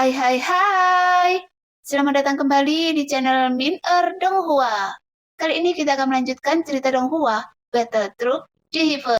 Hai hai hai. Selamat datang kembali di channel Min Donghua. Kali ini kita akan melanjutkan cerita Donghua, Battle Troop Jihive.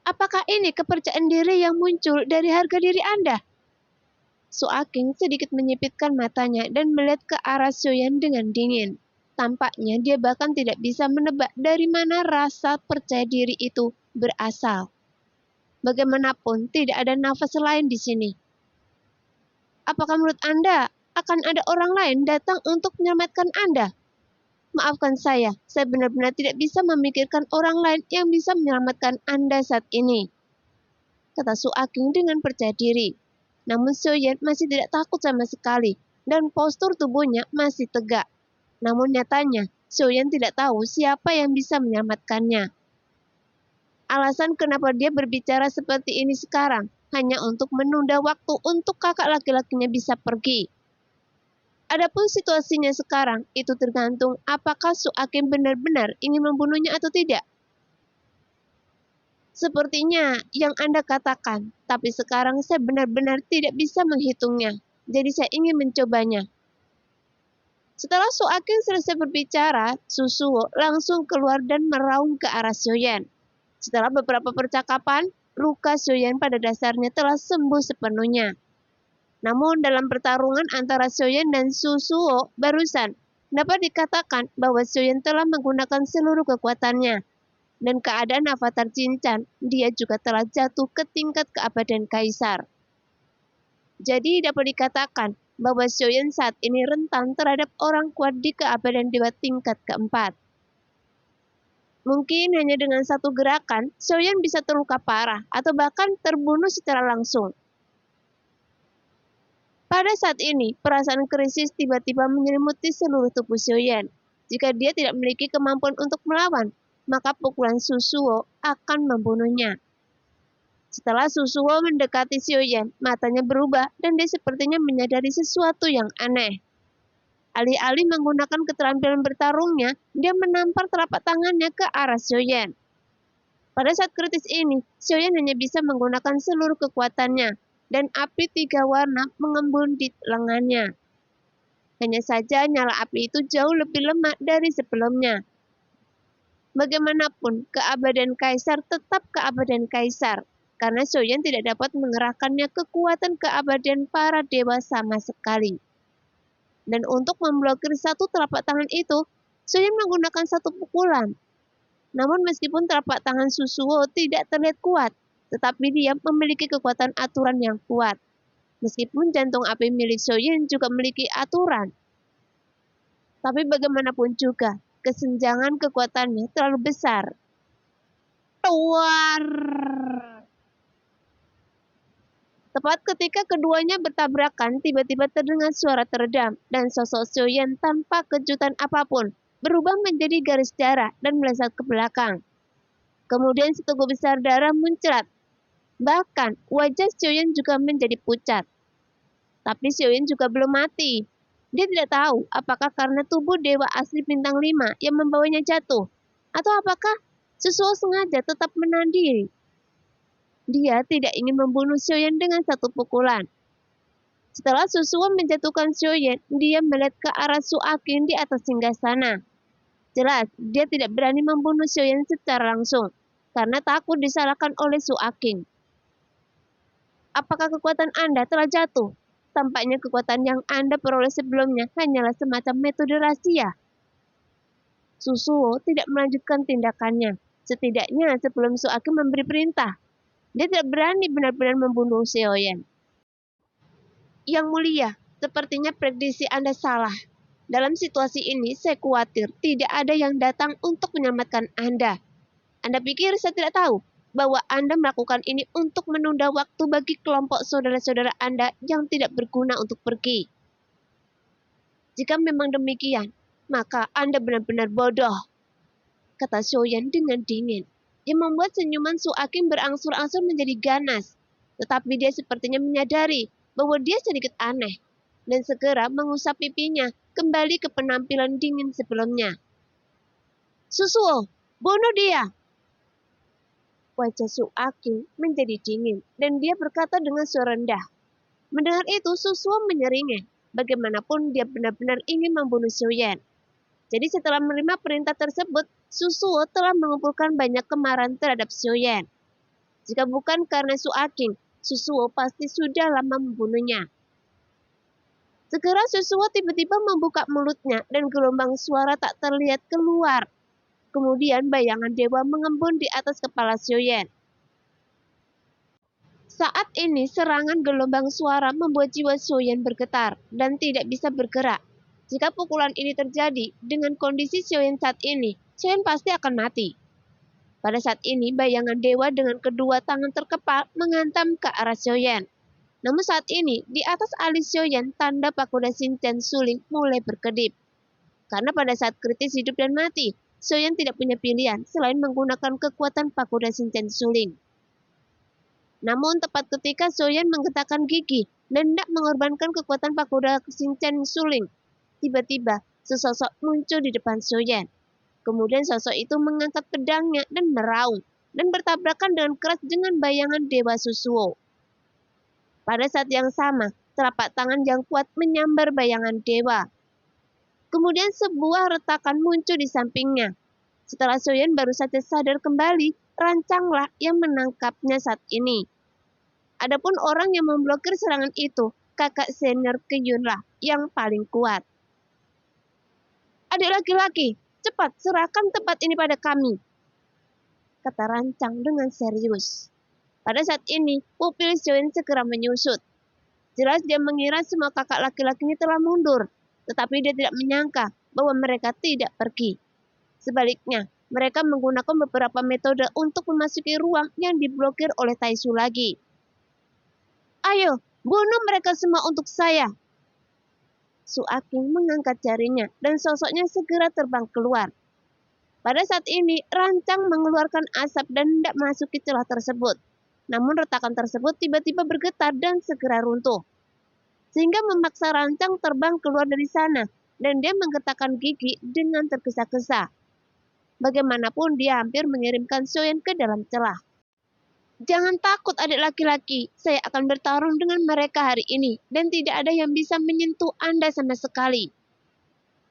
Apakah ini kepercayaan diri yang muncul dari harga diri Anda? Suaking sedikit menyipitkan matanya dan melihat ke arah Sioyan dengan dingin. Tampaknya dia bahkan tidak bisa menebak dari mana rasa percaya diri itu berasal. Bagaimanapun, tidak ada nafas lain di sini. Apakah menurut Anda akan ada orang lain datang untuk menyelamatkan Anda? Maafkan saya benar-benar tidak bisa memikirkan orang lain yang bisa menyelamatkan Anda saat ini, kata Suaking dengan percaya diri. Namun Sioyan masih tidak takut sama sekali dan postur tubuhnya masih tegak. Namun nyatanya, Sioyan tidak tahu siapa yang bisa menyelamatkannya. Alasan kenapa dia berbicara seperti ini sekarang hanya untuk menunda waktu untuk kakak laki-lakinya bisa pergi. Adapun situasinya sekarang, itu tergantung apakah Suaking benar-benar ingin membunuhnya atau tidak. Sepertinya yang Anda katakan, tapi sekarang saya benar-benar tidak bisa menghitungnya, jadi saya ingin mencobanya. Setelah Suaking selesai berbicara, Susuo langsung keluar dan meraung ke arah Sioyan. Setelah beberapa percakapan, luka Sioyan pada dasarnya telah sembuh sepenuhnya. Namun dalam pertarungan antara Sioyan dan Susuo barusan, dapat dikatakan bahwa Sioyan telah menggunakan seluruh kekuatannya. Dan keadaan Avatar Cinchan, dia juga telah jatuh ke tingkat keabadian Kaisar. Jadi dapat dikatakan bahwa Sioyan saat ini rentan terhadap orang kuat di keabadian Dewa tingkat keempat. Mungkin hanya dengan satu gerakan, Sioyan bisa terluka parah atau bahkan terbunuh secara langsung. Pada saat ini, perasaan krisis tiba-tiba menyelimuti seluruh tubuh Sioyan. Jika dia tidak memiliki kemampuan untuk melawan, maka pukulan Susuo akan membunuhnya. Setelah Susuo mendekati Sioyan, matanya berubah dan dia sepertinya menyadari sesuatu yang aneh. Alih-alih menggunakan keterampilan bertarungnya, dia menampar telapak tangannya ke arah Sioyan. Pada saat kritis ini, Sioyan hanya bisa menggunakan seluruh kekuatannya, dan api 3 warna mengembun di lengannya. Hanya saja nyala api itu jauh lebih lemah dari sebelumnya. Bagaimanapun, keabadian Kaisar tetap keabadian Kaisar, karena Sioyan tidak dapat mengerahkannya kekuatan keabadian para dewa sama sekali. Dan untuk memblokir satu telapak tangan itu, Sioyan menggunakan satu pukulan. Namun meskipun telapak tangan Susuo tidak terlihat kuat, tetapi dia memiliki kekuatan aturan yang kuat. Meskipun jantung api milik Sioyan juga memiliki aturan. Tapi bagaimanapun juga, kesenjangan kekuatannya terlalu besar. Tuar! Tepat ketika keduanya bertabrakan, tiba-tiba terdengar suara teredam, dan sosok Sioyan tanpa kejutan apapun berubah menjadi garis darah dan melesat ke belakang. Kemudian seteguk besar darah muncrat. Bahkan, wajah Sioyan juga menjadi pucat. Tapi Sioyan juga belum mati. Dia tidak tahu apakah karena tubuh dewa asli bintang 5 yang membawanya jatuh, atau apakah Susuo sengaja tetap menahan diri. Dia tidak ingin membunuh Sioyan dengan satu pukulan. Setelah Susuo menjatuhkan Sioyan, dia melihat ke arah Suaking di atas singgasana. Jelas, dia tidak berani membunuh Sioyan secara langsung, karena takut disalahkan oleh Suaking. Apakah kekuatan Anda telah jatuh? Tampaknya kekuatan yang Anda peroleh sebelumnya hanyalah semacam metode rahasia. Susuo tidak melanjutkan tindakannya, setidaknya sebelum Suaking memberi perintah. Dia tidak berani benar-benar membunuh Sioyan. Yang mulia, sepertinya prediksi Anda salah. Dalam situasi ini, saya khawatir tidak ada yang datang untuk menyelamatkan Anda. Anda pikir saya tidak tahu bahwa Anda melakukan ini untuk menunda waktu bagi kelompok saudara-saudara Anda yang tidak berguna untuk pergi. Jika memang demikian, maka Anda benar-benar bodoh, kata Sioyan dengan dingin. Dia membuat senyuman Suaking berangsur-angsur menjadi ganas, tetapi dia sepertinya menyadari bahwa dia sedikit aneh, dan segera mengusap pipinya kembali ke penampilan dingin sebelumnya. Susuo, bunuh dia! Wajah Suaking menjadi dingin dan dia berkata dengan suara rendah, Mendengar itu, Susuo menyeringai. Bagaimanapun dia benar-benar ingin membunuh Xiuyan. Jadi setelah menerima perintah tersebut, Susuo telah mengumpulkan banyak kemarahan terhadap Xiuyan. Jika bukan karena Su Aking, Susuo pasti sudah lama membunuhnya. Segera Susuo tiba-tiba membuka mulutnya dan gelombang suara tak terlihat keluar. Kemudian bayangan dewa mengembun di atas kepala Xiuyan. Saat ini serangan gelombang suara membuat jiwa Xiuyan bergetar dan tidak bisa bergerak. Jika pukulan ini terjadi, dengan kondisi Xiuyan saat ini, Xiuyan pasti akan mati. Pada saat ini, bayangan dewa dengan kedua tangan terkepal menghantam ke arah Xiuyan. Namun saat ini, di atas alis Xiuyan, tanda pagoda Shinchan Suling mulai berkedip. Karena pada saat kritis hidup dan mati, Xiuyan tidak punya pilihan selain menggunakan kekuatan pagoda Shinchan Suling. Namun tepat ketika Xiuyan menggetakkan gigi dan hendak mengorbankan kekuatan pagoda Shinchan Suling, tiba-tiba sesosok muncul di depan Xiuyan. Kemudian sosok itu mengangkat pedangnya dan meraung dan bertabrakan dengan keras dengan bayangan Dewa Susuo. Pada saat yang sama, telapak tangan yang kuat menyambar bayangan dewa. Kemudian sebuah retakan muncul di sampingnya. Setelah Xiuyan baru saja sadar kembali, Rancanglah yang menangkapnya saat ini. Adapun orang yang memblokir serangan itu, kakak senior Qiyunlah yang paling kuat. Adik laki-laki, cepat serahkan tempat ini pada kami, kata Rancang dengan serius. Pada saat ini, pupil Xiuyan segera menyusut. Jelas dia mengira semua kakak laki-lakinya telah mundur, tetapi dia tidak menyangka bahwa mereka tidak pergi. Sebaliknya, mereka menggunakan beberapa metode untuk memasuki ruang yang diblokir oleh Taisu lagi. Ayo, bunuh mereka semua untuk saya. Su Aking mengangkat jarinya dan sosoknya segera terbang keluar. Pada saat ini, Rancang mengeluarkan asap dan hendak memasuki celah tersebut. Namun retakan tersebut tiba-tiba bergetar dan segera runtuh. Sehingga memaksa Rancang terbang keluar dari sana dan dia menggetakkan gigi dengan tergesa-gesa. Bagaimanapun dia hampir mengirimkan Xiuyan ke dalam celah. Jangan takut adik laki-laki, saya akan bertarung dengan mereka hari ini dan tidak ada yang bisa menyentuh Anda sama sekali.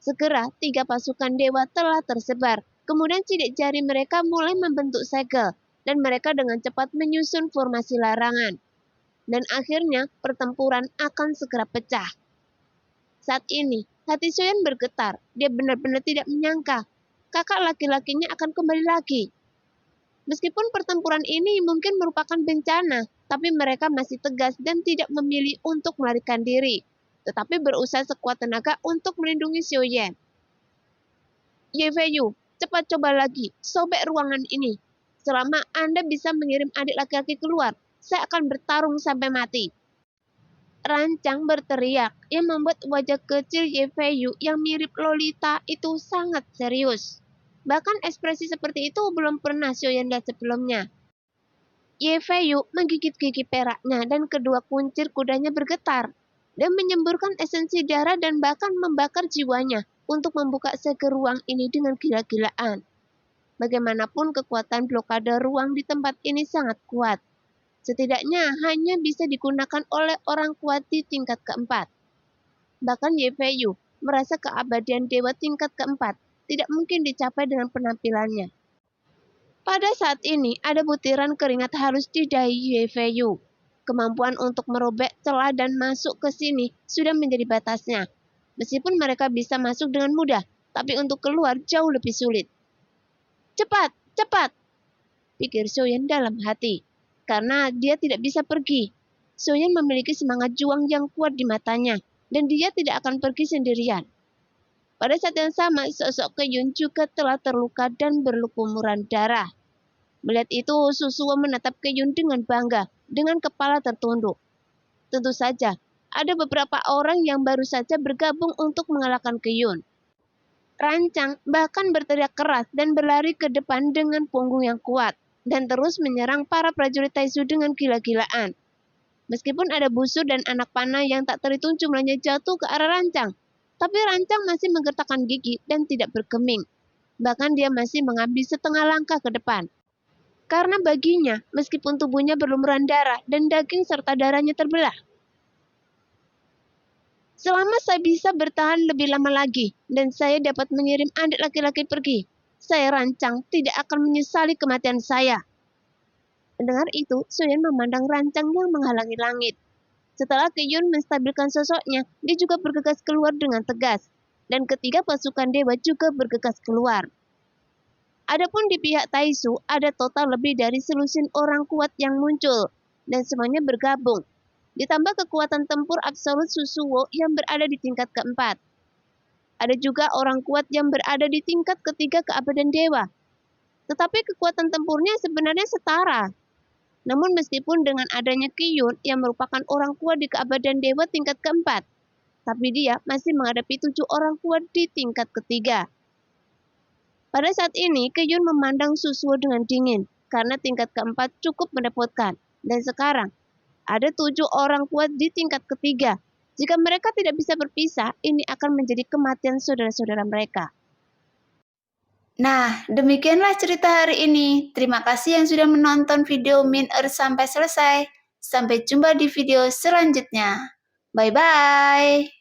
Segera 3 pasukan dewa telah tersebar, kemudian sidik jari mereka mulai membentuk segel dan mereka dengan cepat menyusun formasi larangan. Dan akhirnya pertempuran akan segera pecah. Saat ini, hati Xiuyan bergetar. Dia benar-benar tidak menyangka kakak laki-lakinya akan kembali lagi. Meskipun pertempuran ini mungkin merupakan bencana, tapi mereka masih tegas dan tidak memilih untuk melarikan diri, tetapi berusaha sekuat tenaga untuk melindungi Xiuyan. Ye Feiyu, cepat coba lagi, sobek ruangan ini. Selama Anda bisa mengirim adik laki-laki keluar, saya akan bertarung sampai mati. Rancang berteriak yang membuat wajah kecil Ye Feiyu yang mirip Lolita itu sangat serius. Bahkan ekspresi seperti itu belum pernah Xiuyan lihat sebelumnya. Ye Feiyu menggigit gigi peraknya dan kedua kuncir kudanya bergetar dan menyemburkan esensi darah dan bahkan membakar jiwanya untuk membuka segel ruang ini dengan gila-gilaan. Bagaimanapun kekuatan blokade ruang di tempat ini sangat kuat. Setidaknya hanya bisa digunakan oleh orang kuat di tingkat keempat. Bahkan Ye Feiyu merasa keabadian dewa tingkat keempat tidak mungkin dicapai dengan penampilannya. Pada saat ini ada butiran keringat halus di dahi Ye Feiyu. Kemampuan untuk merobek celah dan masuk ke sini sudah menjadi batasnya. Meskipun mereka bisa masuk dengan mudah, tapi untuk keluar jauh lebih sulit. Cepat, cepat, pikir Xiuyan dalam hati. Karena dia tidak bisa pergi. Xiuyan memiliki semangat juang yang kuat di matanya, dan dia tidak akan pergi sendirian. Pada saat yang sama, sosok Qiyun juga telah terluka dan berlumuran darah. Melihat itu, Susuo menatap Qiyun dengan bangga, dengan kepala tertunduk. Tentu saja, ada beberapa orang yang baru saja bergabung untuk mengalahkan Qiyun. Rancang bahkan berteriak keras dan berlari ke depan dengan punggung yang kuat dan terus menyerang para prajurit Taisu dengan gila-gilaan. Meskipun ada busur dan anak panah yang tak terhitung jumlahnya jatuh ke arah Rancang, tapi Rancang masih menggertakkan gigi dan tidak bergeming. Bahkan dia masih mengambil setengah langkah ke depan. Karena baginya, meskipun tubuhnya berlumuran darah dan daging serta darahnya terbelah, Selama saya bisa bertahan lebih lama lagi dan saya dapat mengirim adik laki-laki pergi, saya rancang tidak akan menyesali kematian saya. Mendengar itu, Soyeon memandang rancang yang menghalangi langit. Setelah Kyun menstabilkan sosoknya, dia juga bergegas keluar dengan tegas. Dan ketiga pasukan dewa juga bergegas keluar. Adapun di pihak Taisu, ada total lebih dari selusin orang kuat yang muncul. Dan semuanya bergabung. Ditambah kekuatan tempur absolut Susuwo yang berada di tingkat keempat. Ada juga orang kuat yang berada di tingkat ketiga keabadan dewa. Tetapi kekuatan tempurnya sebenarnya setara. Namun meskipun dengan adanya Kyun yang merupakan orang kuat di keabadan dewa tingkat keempat, tapi dia masih menghadapi 7 orang kuat di tingkat ketiga. Pada saat ini, Kyun memandang Susuwo dengan dingin, karena tingkat keempat cukup merepotkan. Dan sekarang, ada 7 orang kuat di tingkat ketiga. Jika mereka tidak bisa berpisah, ini akan menjadi kematian saudara-saudara mereka. Nah, demikianlah cerita hari ini. Terima kasih yang sudah menonton video Min Earth sampai selesai. Sampai jumpa di video selanjutnya. Bye-bye.